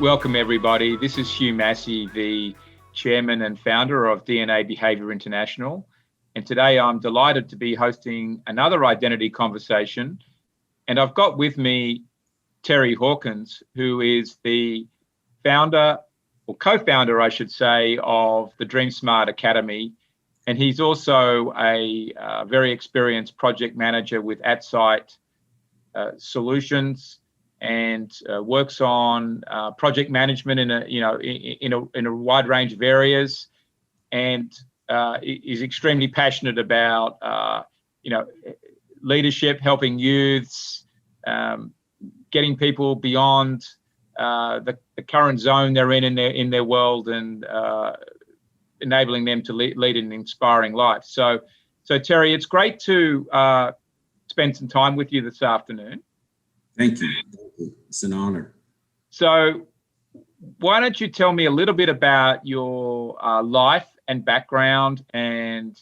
Welcome, everybody. This is Hugh Massie, the chairman and founder of DNA Behaviour International. And today I'm delighted to be hosting another identity conversation. And I've got with me Terry Hawkins, who is the founder, or co-founder, I should say, of the DreamSmart Academy. And he's also a very experienced project manager with AtSite Solutions, and works on project management in a wide range of areas, and is extremely passionate about leadership, helping youths, getting people beyond the current zone they're in their world, and enabling them to lead an inspiring life. So Terry, it's great to spend some time with you this afternoon. Thank you. It's an honor. So why don't you tell me a little bit about your life and background, and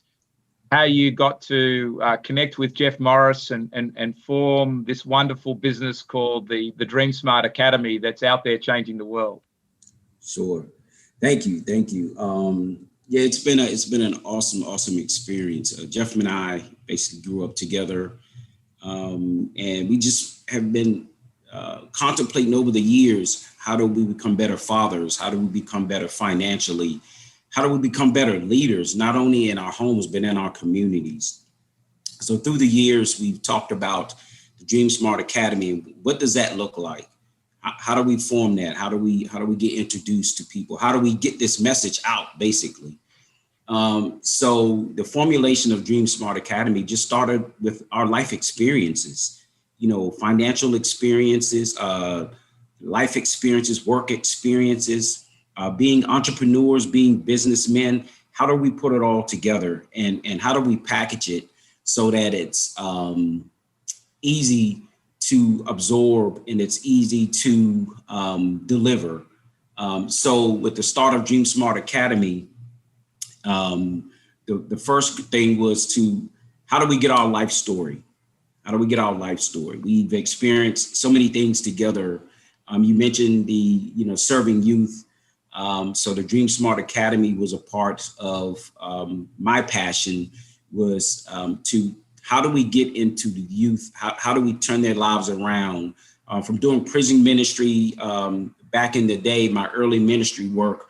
how you got to connect with Jeff Morris and form this wonderful business called the DreamSmart Academy that's out there changing the world. Sure. Thank you. Yeah, it's been an awesome experience. Jeff and I basically grew up together, and we just have been contemplating over the years, how do we become better fathers? How do we become better financially? How do we become better leaders, not only in our homes, but in our communities? So through the years, we've talked about the DreamSmart Academy. What does that look like? How do we form that? How do we get introduced to people? How do we get this message out, basically? So the formulation of DreamSmart Academy just started with our life experiences. Financial experiences, life experiences, work experiences, being entrepreneurs, being businessmen. How do we put it all together, and how do we package it so that it's easy to absorb and it's easy to deliver? So with the start of DreamSmart Academy, the first thing was how do we get our life story? How do we get our life story? We've experienced so many things together. You mentioned the, serving youth. So the DreamSmart Academy was a part of my passion, was to how do we get into the youth? How do we turn their lives around? From doing prison ministry back in the day, my early ministry work,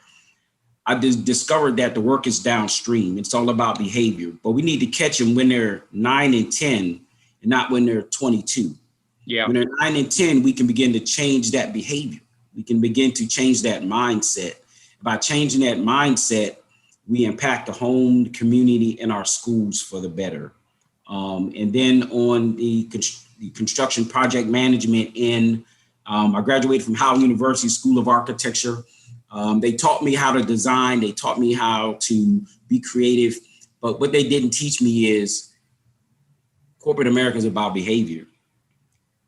I discovered that the work is downstream. It's all about behavior, but we need to catch them when they're 9 and 10. And not when they're 22. Yeah. When they're 9 and 10, we can begin to change that behavior. We can begin to change that mindset. By changing that mindset, we impact the home, the community, and our schools for the better. And then on the construction project management I graduated from Howard University School of Architecture. They taught me how to design. They taught me how to be creative. But what they didn't teach me is corporate America is about behavior.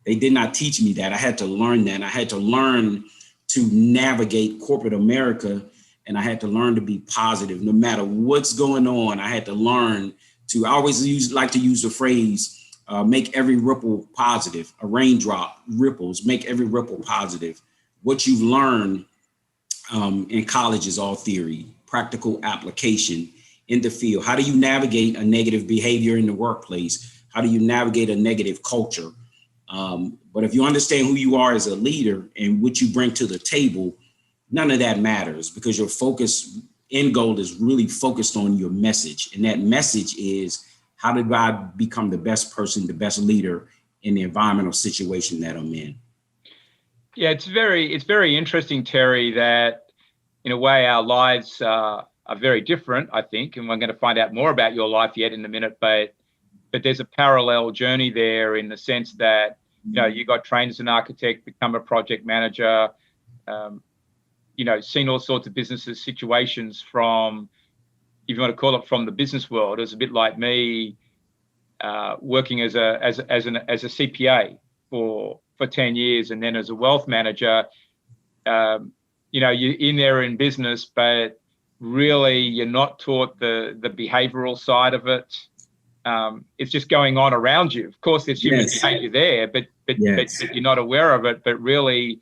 They did not teach me that. I had to learn that. I had to learn to navigate corporate America, and I had to learn to be positive. No matter what's going on, I had to learn to, I always like to use the phrase, make every ripple positive. A raindrop ripples, make every ripple positive. What you've learned in college is all theory, practical application in the field. How do you navigate a negative behavior in the workplace? How do you navigate a negative culture? But if you understand who you are as a leader and what you bring to the table, none of that matters, because your focus end goal is really focused on your message. And that message is, how did I become the best person, the best leader in the environmental situation that I'm in? Yeah, it's very interesting, Terry, that in a way our lives are very different, I think, and we're going to find out more about your life yet in a minute, but there's a parallel journey there, in the sense that, you got trained as an architect, become a project manager, seen all sorts of businesses, situations from, if you want to call it, from the business world. It was a bit like me working as a CPA for 10 years, and then as a wealth manager. You're in there in business, but really you're not taught the behavioral side of it. It's just going on around you. Of course, there's human behavior there, but you're not aware of it. But really,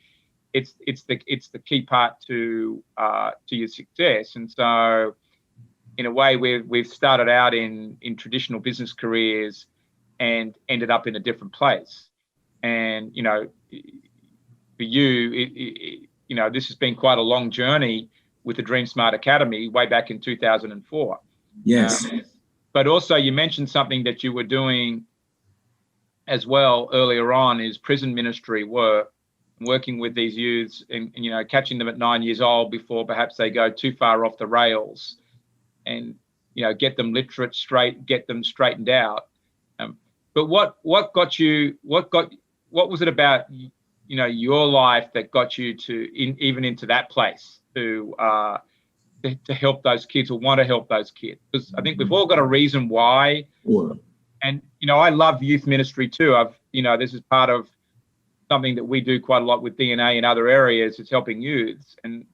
it's the key part to your success. And so, in a way, we've started out in traditional business careers and ended up in a different place. And for you, this has been quite a long journey with the DreamSmart Academy way back in 2004. Yes. But also, you mentioned something that you were doing as well earlier on, is prison ministry work, working with these youths and catching them at 9 years old before perhaps they go too far off the rails, and get them literate, get them straightened out. But what was it about your life that got you even into that place to help those kids, or want to help those kids? Because I think we've all got a reason why. Sure. And I love youth ministry too. This is part of something that we do quite a lot with DNA in other areas. It's helping youths. And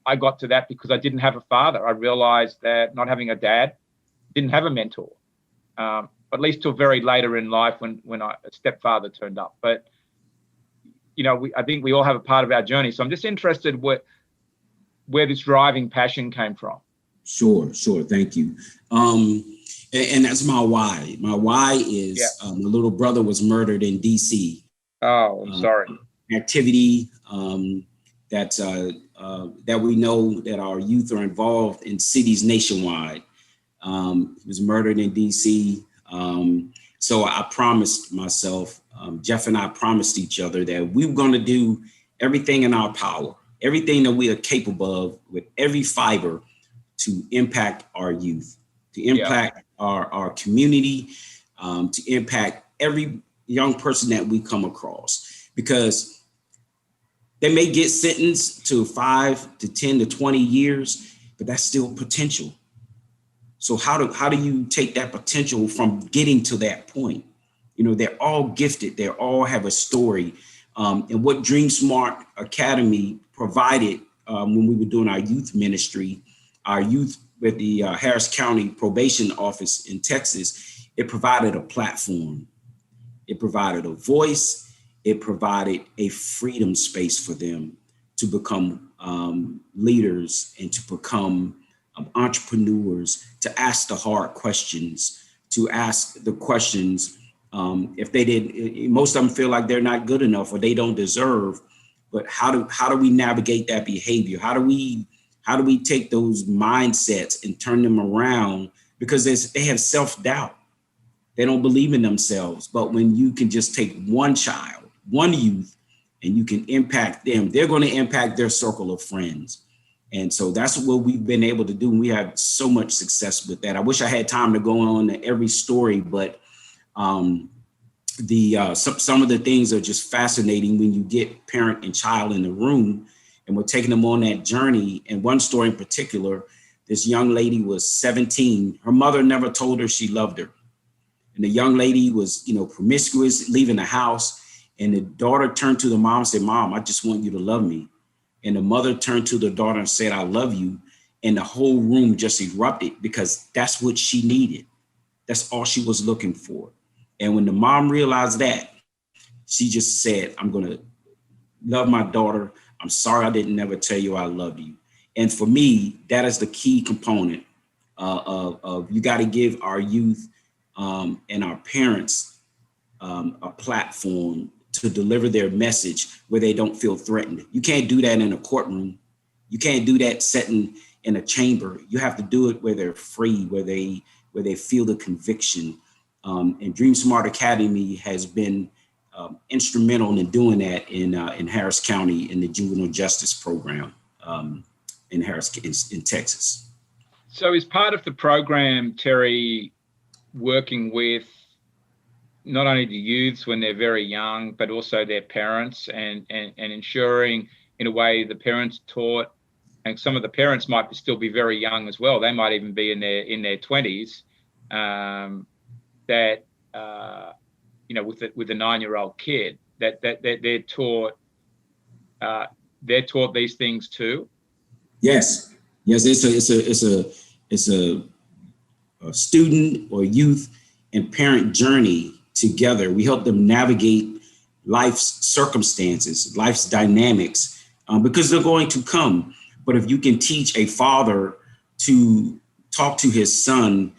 I got to that because I didn't have a father. I realized that not having a dad, didn't have a mentor, at least till very later in life when a stepfather turned up. But, I think we all have a part of our journey. So I'm just interested where this driving passion came from. Sure. Thank you. And that's my why. My why is my little brother was murdered in D.C. Oh, I'm sorry. Activity that we know that our youth are involved in cities nationwide. He was murdered in D.C. So I promised myself, Jeff and I promised each other that we were going to do everything in our power, everything that we are capable of with every fiber to impact our youth, to impact our community, to impact every young person that we come across, because they may get sentenced to 5 to 10 to 20 years, but that's still potential. So how do you take that potential from getting to that point? They're all gifted. They all have a story. And what DreamSmart Academy provided when we were doing our youth ministry, our youth with the Harris County Probation Office in Texas, it provided a platform. It provided a voice. It provided a freedom space for them to become leaders and to become entrepreneurs, to ask the hard questions, to ask the questions if they did. Most of them feel like they're not good enough or they don't deserve. But how do we navigate that behavior? How do we take those mindsets and turn them around? Because they have self-doubt. They don't believe in themselves. But when you can just take one child, one youth, and you can impact them, they're going to impact their circle of friends. And so that's what we've been able to do. And we have so much success with that. I wish I had time to go on to every story, but some of the things are just fascinating when you get parent and child in the room, and we're taking them on that journey. And one story in particular, this young lady was 17. Her mother never told her she loved her. And the young lady was, promiscuous, leaving the house. And the daughter turned to the mom and said, "Mom, I just want you to love me." And the mother turned to the daughter and said, "I love you." And the whole room just erupted, because that's what she needed. That's all she was looking for. And when the mom realized that, she just said, "I'm going to love my daughter. I'm sorry I didn't never tell you I love you." And for me, that is the key component of you got to give our youth and our parents a platform to deliver their message where they don't feel threatened. You can't do that in a courtroom. You can't do that sitting in a chamber. You have to do it where they're free, where they feel the conviction. And DreamSmart Academy has been instrumental in doing that in Harris County in the juvenile justice program in Texas. So is part of the program, Terry, working with not only the youths when they're very young, but also their parents, and ensuring in a way the parents taught, and some of the parents might still be very young as well. They might even be in their 20s, that with a 9-year-old kid, that they're taught these things too. Yes. It's a student or youth and parent journey together. We help them navigate life's circumstances, life's dynamics, because they're going to come. But if you can teach a father to talk to his son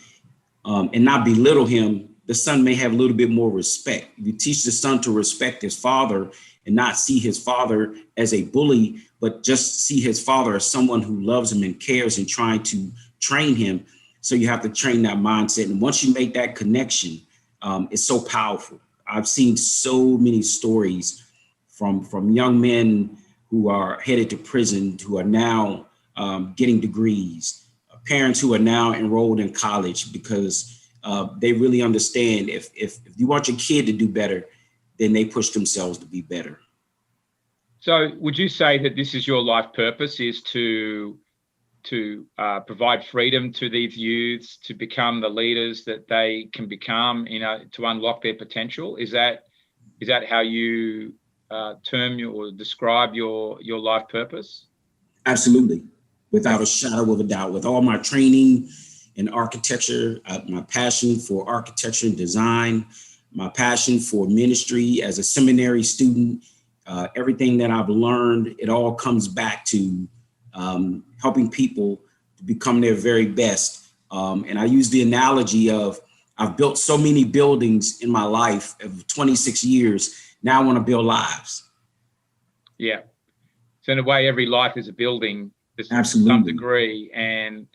and not belittle him, the son may have a little bit more respect. You teach the son to respect his father and not see his father as a bully, but just see his father as someone who loves him and cares and trying to train him. So you have to train that mindset. And once you make that connection, it's so powerful. I've seen so many stories from young men who are headed to prison, who are now getting degrees, parents who are now enrolled in college because they really understand if you want your kid to do better, then they push themselves to be better. So would you say that this is your life purpose, is to provide freedom to these youths to become the leaders that they can become, to unlock their potential? Is that how you term or describe your life purpose? Absolutely, without a shadow of a doubt. With all my training in architecture, my passion for architecture and design, my passion for ministry as a seminary student, everything that I've learned, it all comes back to helping people to become their very best. And I use the analogy of I've built so many buildings in my life of 26 years. Now I want to build lives. Yeah. So in a way, every life is a building to Absolutely. some degree. And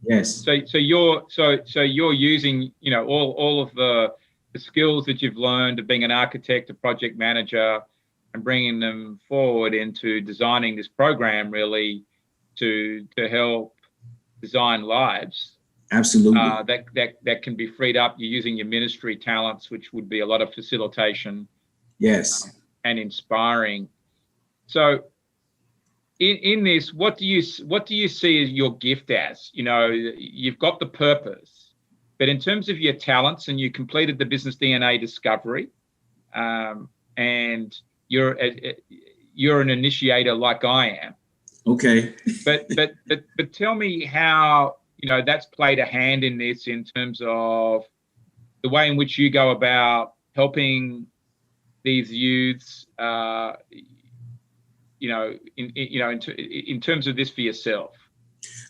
yes. So you're using, all of the skills that you've learned of being an architect, a project manager, and bringing them forward into designing this program really to help design lives. Absolutely. That can be freed up. You're using your ministry talents, which would be a lot of facilitation. Yes. And inspiring. So in this, what do you see as your gift as? You've got the purpose, but in terms of your talents, and you completed the business DNA discovery, and you're an initiator like I am. Okay. But tell me how that's played a hand in this, in terms of the way in which you go about helping these youths, in terms of this for yourself.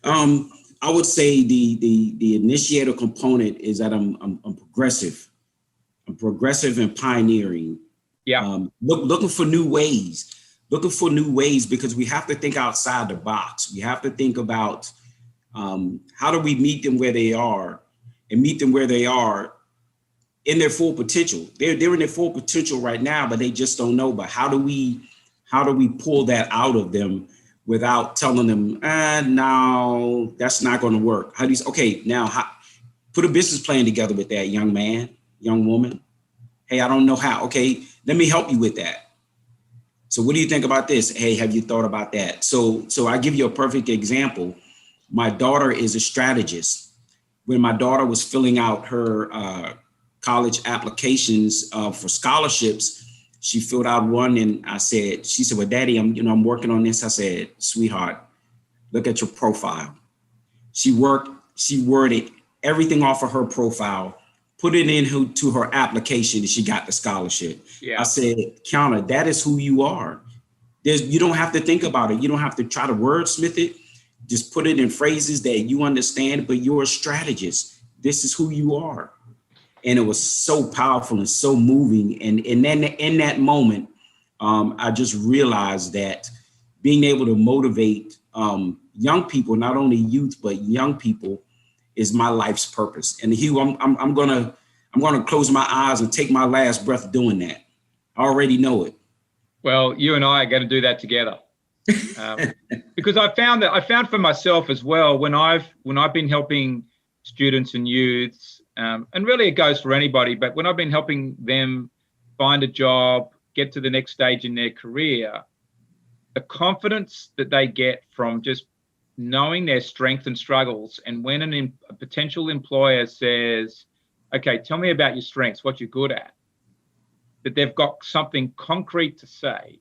I would say the initiator component is that I'm progressive. I'm progressive and pioneering. Yeah. Looking for new ways because we have to think outside the box. We have to think about how do we meet them where they are and meet them where they are in their full potential. They're in their full potential right now, but they just don't know. But how do we pull that out of them without telling them, no, that's not going to work? Put a business plan together with that young man, young woman. Hey, I don't know how. Okay, let me help you with that. So what do you think about this? Hey, have you thought about that? So I give you a perfect example. My daughter is a strategist. When my daughter was filling out her college applications for scholarships, she filled out one, and she said, well, Daddy, I'm working on this. I said, sweetheart, look at your profile. She worded everything off of her profile, put it into her application, and she got the scholarship. Yeah. I said, Kiana, that is who you are. You don't have to think about it. You don't have to try to wordsmith it. Just put it in phrases that you understand, but you're a strategist. This is who you are. And it was so powerful and so moving. And then in that moment, I just realized that being able to motivate young people, not only youth, but young people, is my life's purpose. And Hugh, I'm gonna close my eyes and take my last breath doing that. I already know it. Well, you and I are going to do that together. Because I found for myself as well, when I've been helping students and youths, and really it goes for anybody, but when I've been helping them find a job, get to the next stage in their career, the confidence that they get from just knowing their strengths and struggles, and when a potential employer says, okay, tell me about your strengths, what you're good at, that they've got something concrete to say.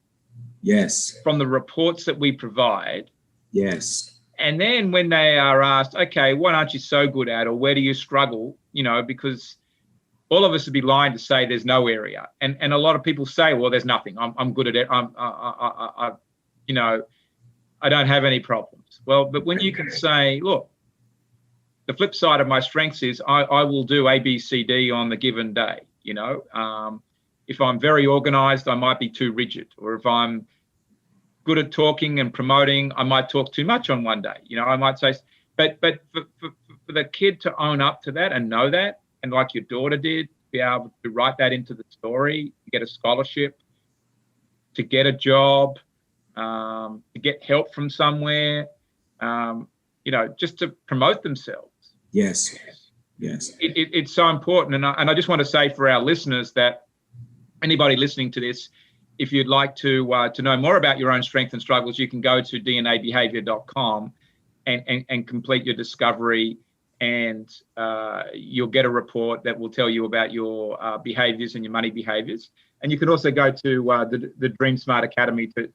Yes. From the reports that we provide. Yes. And then when they are asked, okay, what aren't you so good at, or where do you struggle? Because all of us would be lying to say there's no area. And a lot of people say, well, there's nothing. I'm good at it. I don't have any problems. Well, but when you can say, look, the flip side of my strengths is I will do A, B, C, D on the given day. If I'm very organized, I might be too rigid. Or if I'm good at talking and promoting, I might talk too much on one day. I might say, but for the kid to own up to that and know that, and like your daughter did, be able to write that into the story, get a scholarship, to get a job, to get help from somewhere, just to promote themselves. Yes. It's so important. And I just want to say for our listeners that anybody listening to this, if you'd like to know more about your own strengths and struggles, you can go to dnabehavior.com and complete your discovery, and you'll get a report that will tell you about your behaviors and your money behaviors. And you can also go to the DreamSmart Academy, to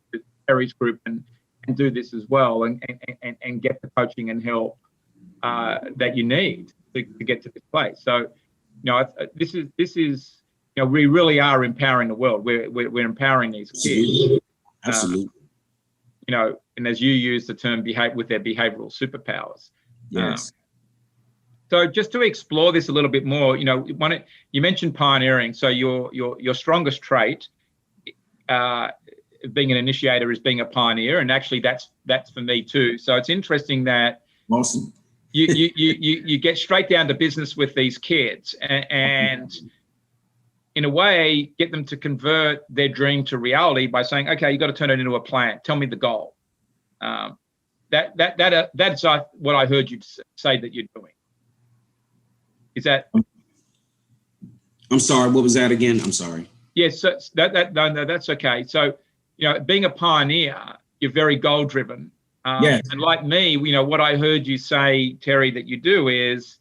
Terry's group, and do this as well, and get the coaching and help that you need to get to this place. So, this is we really are empowering the world. We're empowering these kids. Absolutely. And as you use the term, with their behavioral superpowers. Yes. So just to explore this a little bit more, you mentioned pioneering. So your strongest trait, being an initiator, is being a pioneer, and actually that's for me too. So it's interesting that awesome. you get straight down to business with these kids, and in a way get them to convert their dream to reality by saying, okay, you got to turn it into a plan. Tell me the goal. That's what I heard you say that you're doing. Is that? I'm sorry. What was that again? I'm sorry. Yes. So no, that's okay. So, being a pioneer, you're very goal driven. Yes. And like me, what I heard you say, Terry, that you do is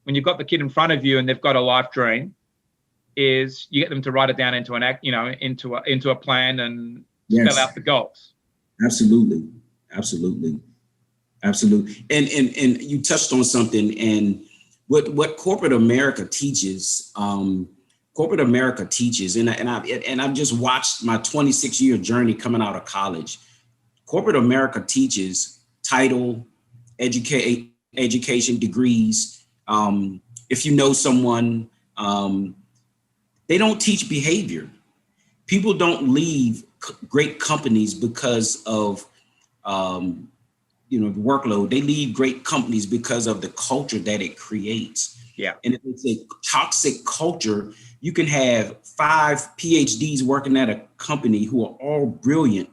when you've got the kid in front of you and they've got a life dream, is you get them to write it down into an act, into a plan, and spell out the goals. Absolutely. And you touched on something, and what corporate America teaches, and I've just watched my 26-year journey coming out of college. Corporate America teaches title, education, degrees. If you know someone, they don't teach behavior. People don't leave great companies because of the workload. They leave great companies because of the culture that it creates. Yeah. And if it's a toxic culture, you can have 5 PhDs working at a company who are all brilliant.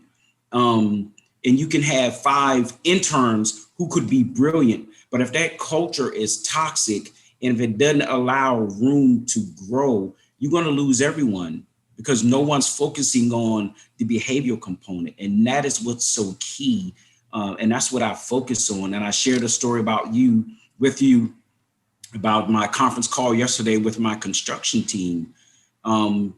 And you can have 5 interns who could be brilliant. But if that culture is toxic, and if it doesn't allow room to grow, you're going to lose everyone, because no one's focusing on the behavioral component. And that is what's so key. And that's what I focus on. And I shared a story with you about my conference call yesterday with my construction team. And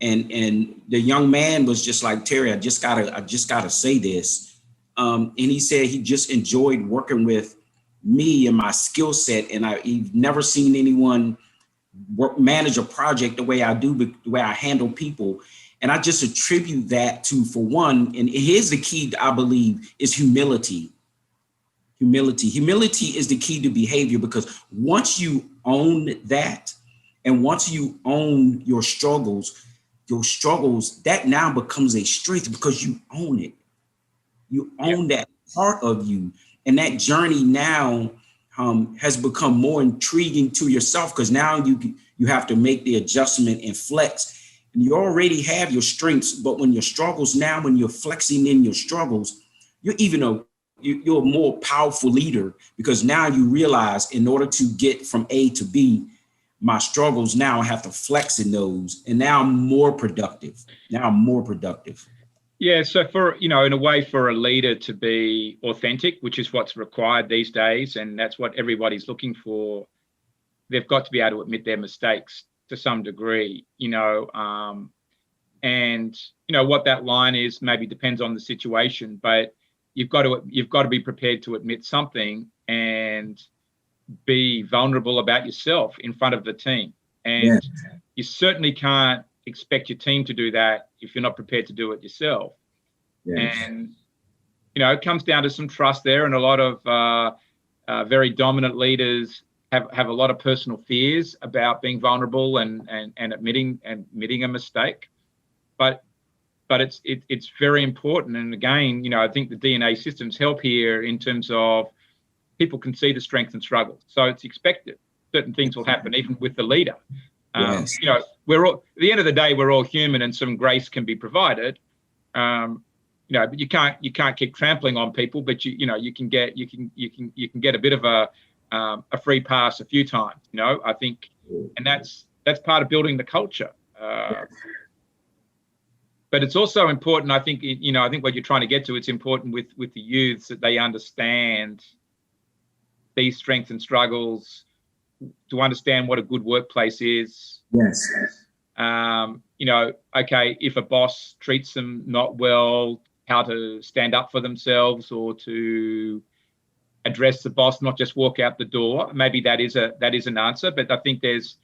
the young man was just like, Terry, I just gotta say this. And he said he just enjoyed working with me and my skill set. And he've never seen anyone manage a project the way I do, the way I handle people. And I just attribute that to, for one, and here's the key, I believe, is humility. Humility is the key to behavior, because once you own that, and once you own your struggles, that now becomes a strength, because you own it. You own that part of you. And that journey now has become more intriguing to yourself, because now you have to make the adjustment and flex. And you already have your strengths, but when you're flexing in your struggles, you're a more powerful leader, because now you realize, in order to get from A to B, my struggles now I have to flex in those, and now I'm more productive. Yeah. So in a way, for a leader to be authentic, which is what's required these days, and that's what everybody's looking for, they've got to be able to admit their mistakes to some degree, and what that line is maybe depends on the situation, but you've got to be prepared to admit something and be vulnerable about yourself in front of the team. And you certainly can't expect your team to do that if you're not prepared to do it yourself. And, it comes down to some trust there, and a lot of very dominant leaders have a lot of personal fears about being vulnerable and admitting a mistake. But it's very important. And again, I think the DNA systems help here in terms of people can see the strengths and struggles. So it's expected. Certain things will happen even with the leader. We're all, at the end of the day, we're all human, and some grace can be provided. But you can't keep trampling on people, but you can get a bit of a free pass a few times. I think, and that's part of building the culture. But it's also important, I think, I think what you're trying to get to, it's important with the youths that they understand these strengths and struggles, to understand what a good workplace is. Okay, if a boss treats them not well, how to stand up for themselves or to address the boss, not just walk out the door. Maybe that is an answer, but I think there's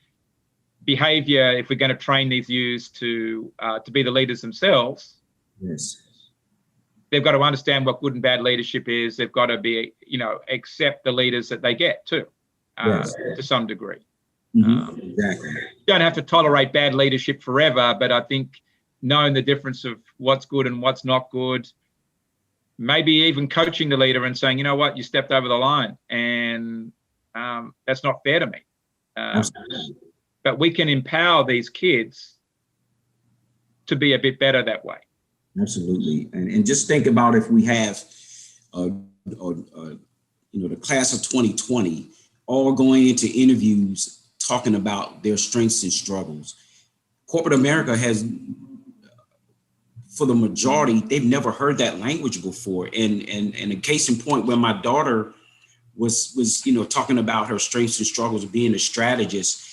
behavior. If we're going to train these youths to be the leaders themselves, they've got to understand what good and bad leadership is. They've got to be, accept the leaders that they get too, to some degree. Exactly. You don't have to tolerate bad leadership forever, but I think knowing the difference of what's good and what's not good, maybe even coaching the leader and saying, you know what, you stepped over the line, and that's not fair to me. But we can empower these kids to be a bit better that way. Absolutely. And just think about if we have, the class of 2020 all going into interviews talking about their strengths and struggles. Corporate America has, for the majority, they've never heard that language before. And a case in point, where my daughter was talking about her strengths and struggles of being a strategist,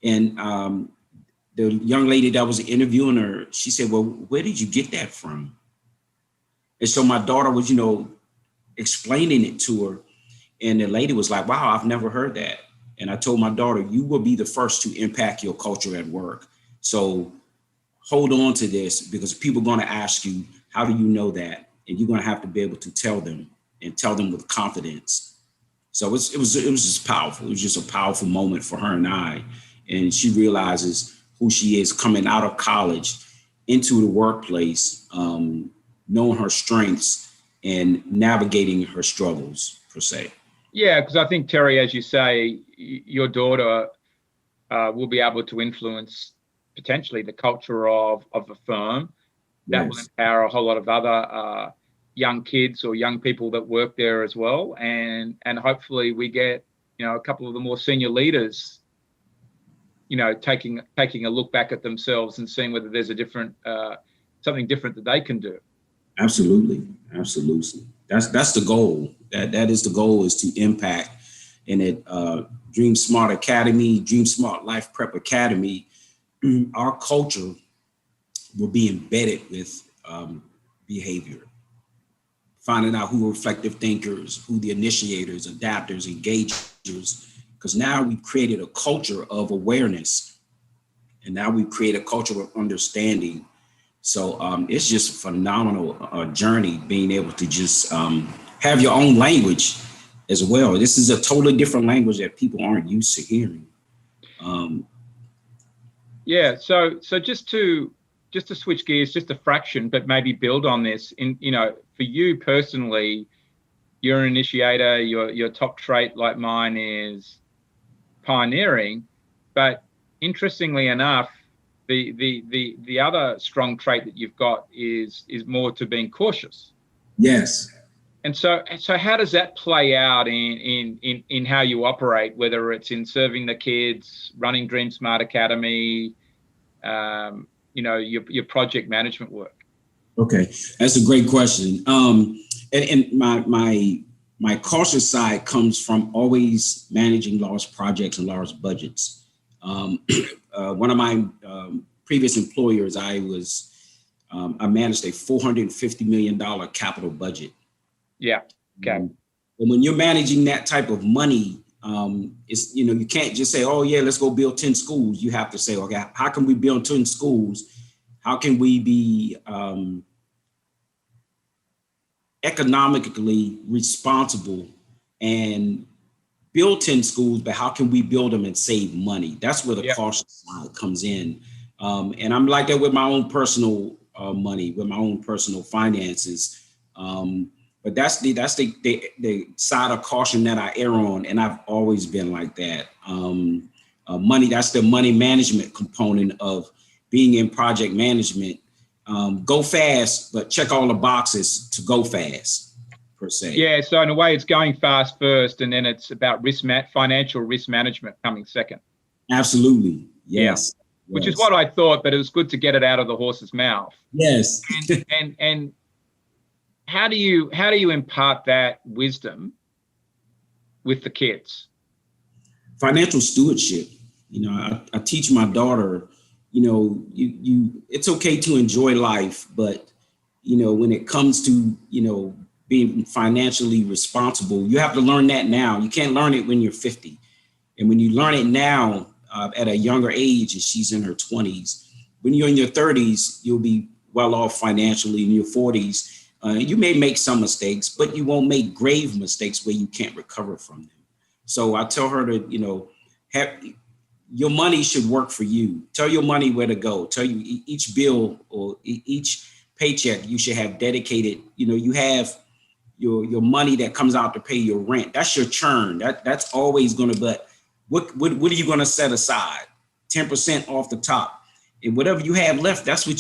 and the young lady that was interviewing her, she said, well, where did you get that from? And so my daughter was, explaining it to her. And the lady was like, wow, I've never heard that. And I told my daughter, you will be the first to impact your culture at work. So hold on to this, because people are going to ask you, how do you know that? And you're going to have to be able to tell them, and tell them with confidence. So it was just powerful. It was just a powerful moment for her and I. And she realizes who she is coming out of college into the workplace, knowing her strengths and navigating her struggles, per se. Yeah, because I think, Terry, as you say, your daughter will be able to influence potentially the culture of a firm. That will empower a whole lot of other young kids or young people that work there as well. And hopefully we get, a couple of the more senior leaders, taking a look back at themselves and seeing whether there's a different, something different that they can do. Absolutely. That's the goal. That is the goal, is to impact. And at DreamSmart Academy, DreamSmart Life Prep Academy, our culture will be embedded with behavior, finding out who are reflective thinkers, who the initiators, adapters, engagers, because now we've created a culture of awareness, and now we create a culture of understanding. So it's just a phenomenal journey, being able to just have your own language as well. This is a totally different language that people aren't used to hearing. So just to switch gears just a fraction, but maybe build on this. For you personally, you're an initiator. Your top trait, like mine, is pioneering. But interestingly enough, the other strong trait that you've got is more to being cautious. Yes. And so how does that play out in how you operate, whether it's in serving the kids, running DreamSmart Academy, your project management work? Okay, that's a great question. And my cautious side comes from always managing large projects and large budgets. One of my previous employers, I managed a $450 million capital budget. Yeah. Okay. And when you're managing that type of money, It's, you can't just say, oh yeah, let's go build 10 schools. You have to say, okay, how can we build 10 schools? How can we be economically responsible and build 10 schools, but how can we build them and save money? That's where the cautious side comes in. And I'm like that with my own personal money, with my own personal finances. But that's the side of caution that I err on. And I've always been like that. Money, that's the money management component of being in project management. Go fast, but check all the boxes to go fast. Per se. Yeah, so in a way, it's going fast first, and then it's about financial risk management coming second. Absolutely, yes. Which is what I thought, but it was good to get it out of the horse's mouth. Yes. And how do you impart that wisdom with the kids? Financial stewardship. I teach my daughter. It's okay to enjoy life, but when it comes to being financially responsible, you have to learn that now. You can't learn it when you're 50. And when you learn it now at a younger age, and she's in her 20s, when you're in your 30s, you'll be well off financially. In your 40s, you may make some mistakes, but you won't make grave mistakes where you can't recover from them. So I tell her to, your money should work for you. Tell your money where to go. Tell you each bill or each paycheck you should have dedicated. You have your money that comes out to pay your rent. That's your churn. That's always going to. But what are you going to set aside? 10% off the top, and whatever you have left, that's what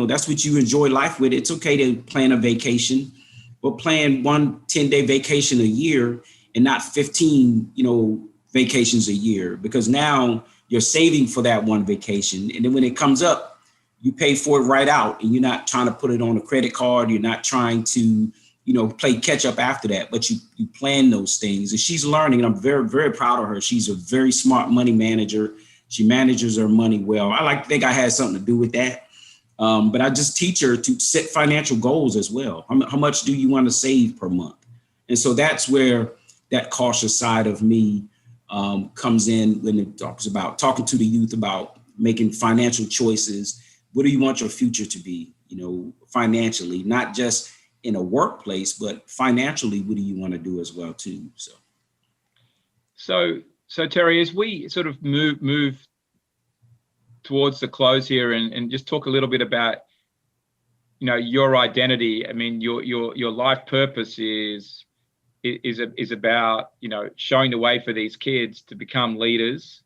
that's what you enjoy life with. It's okay to plan a vacation, but plan 1 10-day vacation a year and not 15 vacations a year, because now you're saving for that one vacation, and then when it comes up, you pay for it right out, and you're not trying to put it on a credit card. You're not trying to play catch up after that, but you plan those things. And she's learning, and I'm very, very proud of her. She's a very smart money manager. She manages her money well. I like to think I had something to do with that. But I just teach her to set financial goals as well. How much do you want to save per month? And so that's where that cautious side of me comes in, when it talks about talking to the youth about making financial choices. What do you want your future to be, financially, not just in a workplace, but financially, what do you want to do as well too? So Terry, as we sort of move towards the close here, and just talk a little bit about, your identity. I mean, your life purpose is about, showing the way for these kids to become leaders,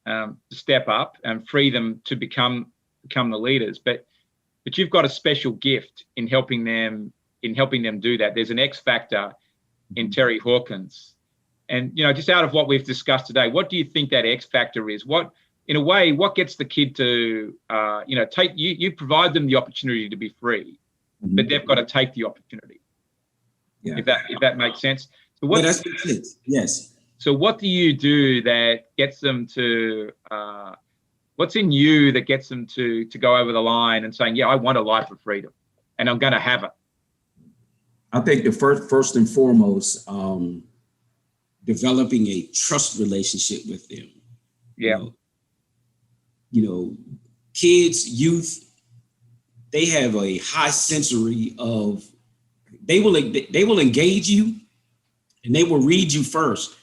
to step up and free them to become the leaders. But you've got a special gift in helping them do that. There's an X factor in Terry Hawkins. And, just out of what we've discussed today, what do you think that X factor is? What gets the kid to, take, you provide them the opportunity to be free, but they've got to take the opportunity. Yeah. If that makes sense. So what? Yeah, that makes sense. Yes. So what do you do that gets them to, what's in you that gets them to go over the line and saying, yeah, I want a life of freedom and I'm going to have it? I think the first and foremost, developing a trust relationship with them. Yeah. Kids, youth, they have a high sensory of, they will engage you and they will read you first.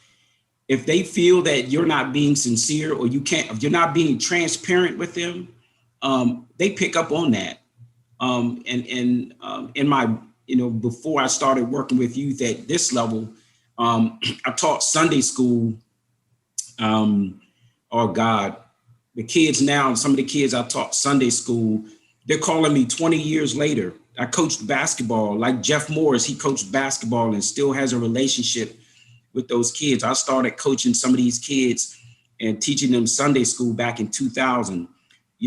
If they feel that you're not being sincere, or if you're not being transparent with them, they pick up on that. In my, before I started working with youth at this level, I taught Sunday school. The kids now, some of the kids I taught Sunday school, they're calling me 20 years later. I coached basketball, like Jeff Morris. He coached basketball and still has a relationship with those kids. I started coaching some of these kids and teaching them Sunday school back in 2000.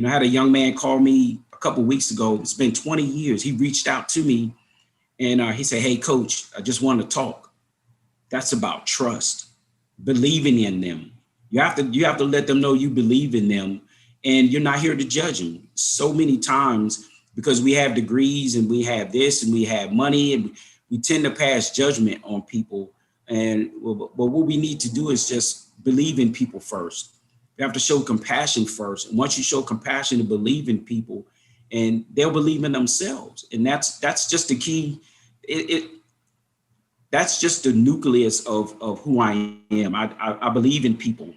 I had a young man call me a couple of weeks ago. It's been 20 years. He reached out to me and he said, "Hey, coach, I just want to talk." That's about trust, believing in them. You have to let them know you believe in them, and you're not here to judge them. So many times, because we have degrees and we have this and we have money, and we tend to pass judgment on people But what we need to do is just believe in people first. You have to show compassion first. And once you show compassion and believe in people, and they'll believe in themselves. And that's just the key. That's just the nucleus of who I am. I believe in people.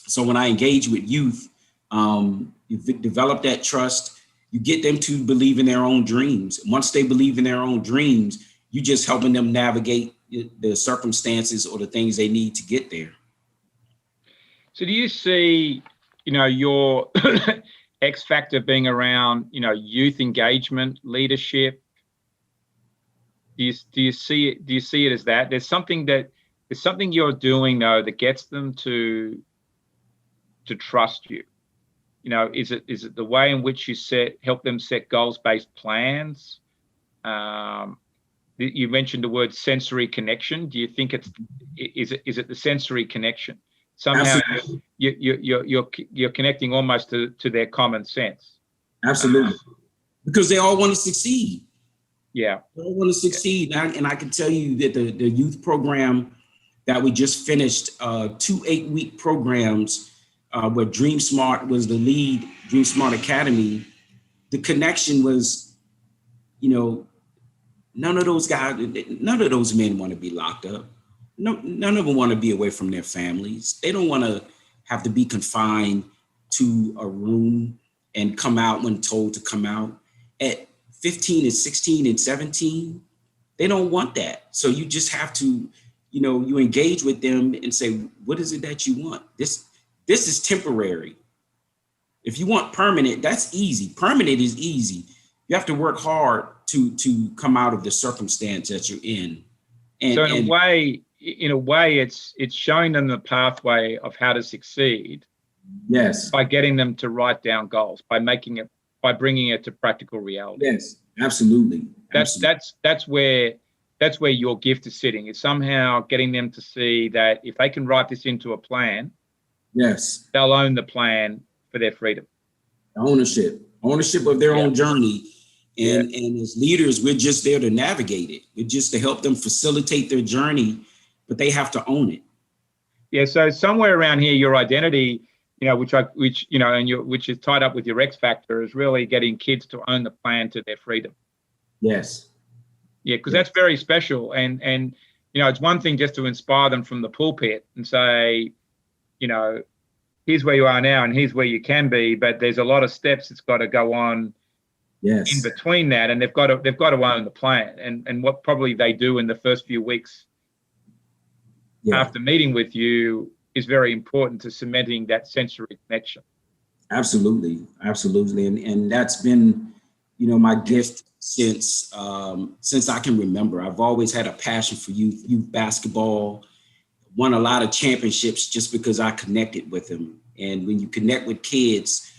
So when I engage with youth, you develop that trust, you get them to believe in their own dreams. Once they believe in their own dreams, you just helping them navigate the circumstances or the things they need to get there. So do you see, your X factor being around, youth engagement, leadership? Do you see it as that? There's something you're doing though that gets them to trust you. Is it the way in which you help them set goals-based plans? You mentioned the word sensory connection. Do you think is it the sensory connection? Somehow you're connecting almost to their common sense. Absolutely. Because they all want to succeed. Yeah. They all want to succeed. And I can tell you that the youth program that we just finished, 2 8-week programs where DreamSmart was the lead, DreamSmart Academy, the connection was, none of those men want to be locked up. No, none of them want to be away from their families. They don't want to have to be confined to a room and come out when told to come out. At 15 and 16 and 17, they don't want that. So you just have to, you engage with them and say, what is it that you want? This is temporary. If you want permanent, that's easy. Permanent is easy. You have to work hard to come out of the circumstance that you're in. And, so in a way, it's showing them the pathway of how to succeed. Yes. By getting them to write down goals, by bringing it to practical reality. Yes, absolutely. That's where your gift is sitting. Is somehow getting them to see that if they can write this into a plan, yes, they'll own the plan for their freedom. Ownership of their own journey. And as leaders, we're just there to navigate it. We're just to help them facilitate their journey, but they have to own it. Yeah. So somewhere around here, your identity, which is tied up with your X factor, is really getting kids to own the plan to their freedom. Yes. Yeah, because that's very special. And it's one thing just to inspire them from the pulpit and say, here's where you are now and here's where you can be, but there's a lot of steps that's got to go on. Yes. In between that, and they've got to own the plan. And what probably they do in the first few weeks after meeting with you is very important to cementing that sensory connection. Absolutely. And that's been, my gift since I can remember. I've always had a passion for youth basketball, won a lot of championships just because I connected with them. And when you connect with kids,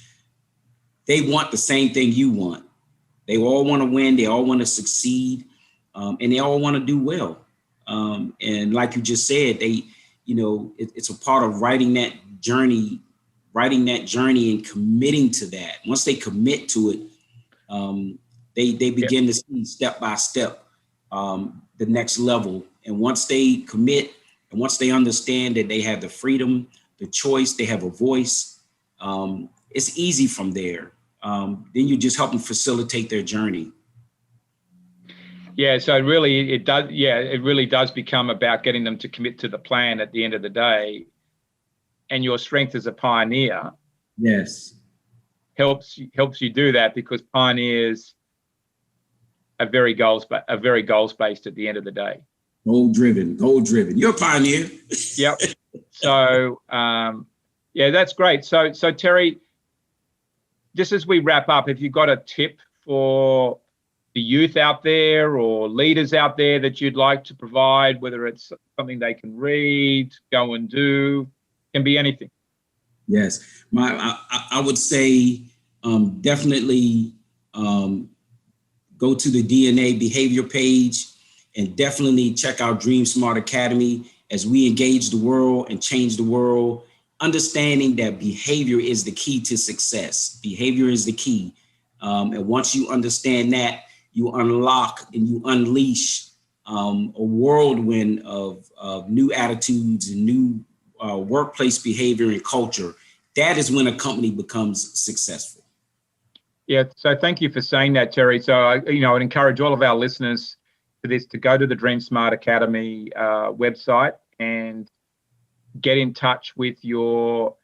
they want the same thing you want. They all want to win. They all want to succeed. And they all want to do well. And like you just said, it's a part of writing that journey and committing to that. Once they commit to it, they begin to see step by step the next level. And once they commit and once they understand that they have the freedom, the choice, they have a voice, it's easy from there. Then you just help them facilitate their journey. Yeah, so it really does become about getting them to commit to the plan at the end of the day. And your strength as a pioneer, yes, helps you do that, because pioneers are very goals based at the end of the day. Goal driven. You're a pioneer. Yep. So that's great. So Terry, just as we wrap up, have you got a tip for the youth out there or leaders out there that you'd like to provide, whether it's something they can read, go and do, can be anything? Yes, I would say definitely go to the DNA behavior page and definitely check out DreamSmart Academy as we engage the world and change the world, understanding that behavior is the key to success. Behavior is the key. And once you understand that, you unlock and you unleash a whirlwind of new attitudes and new workplace behavior and culture, that is when a company becomes successful. Yeah, so thank you for saying that, Terry. So, I'd encourage all of our listeners to go to the DreamSmart Academy website and get in touch with your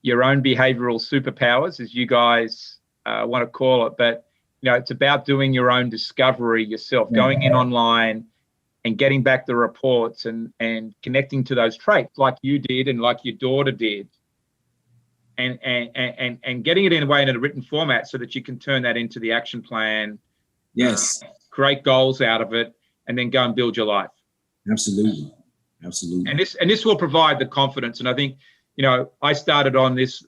own behavioral superpowers, as you guys want to call it. But, it's about doing your own discovery yourself, going in online and getting back the reports and connecting to those traits like you did and like your daughter did. And getting it in a written format so that you can turn that into the action plan. Yes. Create goals out of it, and then go and build your life. Absolutely. And this will provide the confidence. And I think, I started on this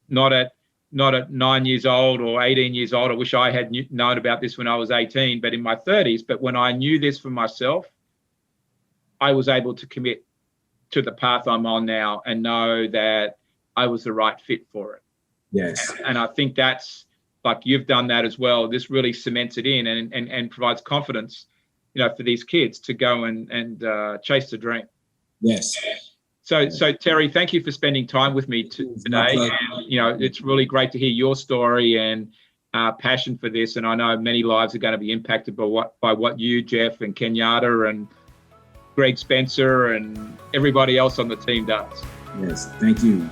not at 9 years old or 18 years old. I wish I had known about this when I was 18, but in my 30s. But when I knew this for myself, I was able to commit to the path I'm on now and know that I was the right fit for it. Yes. And I think that's, like, you've done that as well. This really cements it in and provides confidence, for these kids to go and chase the dream. Yes. So Terry, thank you for spending time with me today. And, it's really great to hear your story and passion for this. And I know many lives are going to be impacted by what you, Jeff, and Kenyatta and Greg Spencer and everybody else on the team does. Yes. Thank you.